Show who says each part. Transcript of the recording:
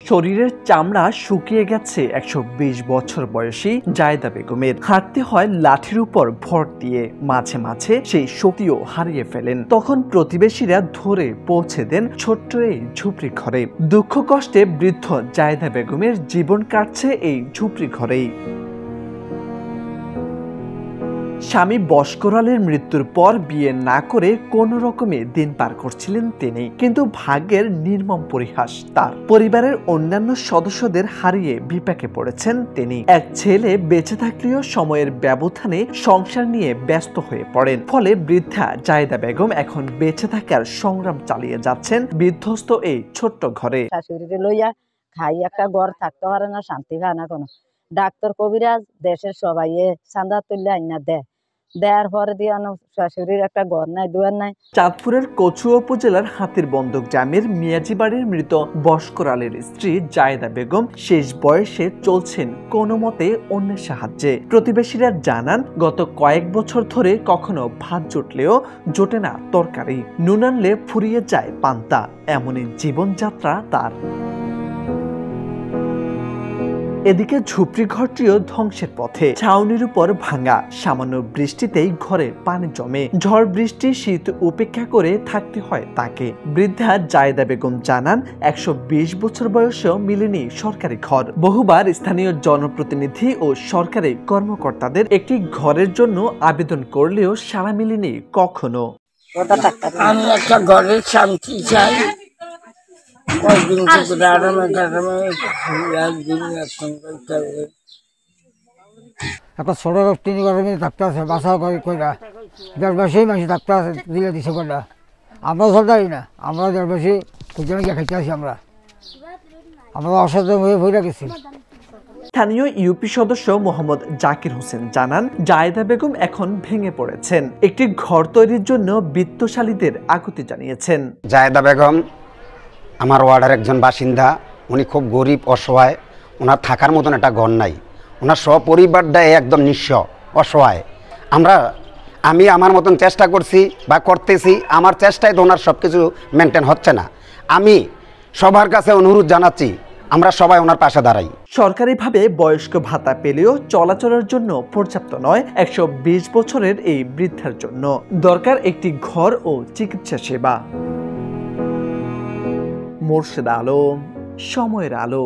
Speaker 1: শরীরের চামড়া শুকিয়ে গেছে 120 বছর বয়সী জায়েদা বেগমের। হাঁটতে হয় লাঠির উপর ভর দিয়ে, মাঝে মাঝে সেই শক্তিও হারিয়ে ফেলেন। তখন প্রতিবেশীরা ধরে পৌঁছে দেন ছোট্ট এই ঝুপড়ি ঘরে। দুঃখ কষ্টে বৃদ্ধ জায়েদা বেগমের জীবন কাটছে এই ঝুপড়ি ঘরেই। স্বামী বস্করালের মৃত্যুর পর বিয়ে না করে কোন রকমে দিন পার করছিলেন তিনি, কিন্তু ভাগ্যের নির্মম পরিহাস তার। পরিবারের অন্যান্য সদস্যদের হারিয়ে বিপাকে পড়েছেন তিনি। এক ছেলে বেঁচে থাকলেও সময়ের ব্যবধানে সংসার নিয়ে ব্যস্ত হয়ে পড়েন। ফলে বৃদ্ধা জায়েদা বেগম এখন বেঁচে থাকার সংগ্রাম চালিয়ে যাচ্ছেন বিধ্বস্ত এই ছোট্ট ঘরে।
Speaker 2: শাশুড়িরে লইয়া খাই একটা ঘর থাকতে পারে না, শান্তি পায় না কোনো। ডাক্তার কবিরাজ দেশের সবাই চাঁদা তুললে আইনা দেয়ার পরে দিয়ে শাশুড়ির একটা ঘর নাই, দুয়ার নাই।
Speaker 1: চাঁদপুরের কচুয়া উপজেলার হাতিরবন্দর গ্রামের মিয়াজি বাড়ির মৃত বস্করালের স্ত্রী জায়েদা বেগম শেষ বয়সে চলছেন কোনো মতে অন্যের সাহায্যে। প্রতিবেশীরা জানান, গত কয়েক বছর ধরে কখনো ভাত জুটলেও জোটে না তরকারি, নুন আনলে ফুরিয়ে যায় পান্তা। এমনই জীবনযাত্রা তার। এদিকে ঝুপড়ি ঘরটিও ধ্বংসের পথে। ছাউনির উপর ভাঙা, সামান্য বৃষ্টিতেই ঘরে পানি জমে। ঝড় বৃষ্টি শীত উপেক্ষা করে থাকতে হয় তাকে। বৃদ্ধা জায়েদা বেগম জানান, 120 বছর বয়সেও মিলেনি সরকারি ঘর। বহুবার স্থানীয় জনপ্রতিনিধি ও সরকারি কর্মকর্তাদের একটি ঘরের জন্য আবেদন করলেও সাড়া মিলেনি কখনো।
Speaker 3: আমি একটা ঘরের শান্তি চাই।
Speaker 4: একটা ছোট তিনি গরমে থাকতে আছে, বাসাও কইরা দেড়বাসী মানুষ থাকতে আছে, দিলে দিছে কইরা। আমরাও সরকারি না, আমরা দেড়বাসী খুঁজে গিয়ে খাইতে আছি। আমরা অসচেতন হয়ে ভরে গেছি।
Speaker 1: স্থানীয় ইউপি সদস্য মোহাম্মদ জাকির হোসেন জানান, জায়েদা বেগম এখন ভেঙে পড়েছেন। একটি ঘর তৈরির জন্য বিত্তশালীদের আকুতি জানিয়েছেন।
Speaker 5: জায়েদা বেগম আমার ওয়ার্ডের একজন বাসিন্দা। উনি খুব গরিব, অসহায়। ওনার থাকার মতন একটা ঘর নাই। ওনার সপরিবারটাই একদম নিঃস্ব, অসহায়। আমি আমার মতন চেষ্টা করছি বা করতেছি। আমার চেষ্টায় তো ওনার সব কিছু মেনটেন হচ্ছে না। আমি সবার কাছে অনুরোধ জানাচ্ছি, আমরা সবাই ওনার পাশে দাঁড়াই।
Speaker 1: সরকারিভাবে বয়স্ক ভাতা পেলেও চলাচলের জন্য পর্যাপ্ত নয় 120 বছরের এই বৃদ্ধার জন্য। দরকার একটি ঘর ও চিকিৎসা সেবা। মোর্শেদ আলম, সময়ের আলো।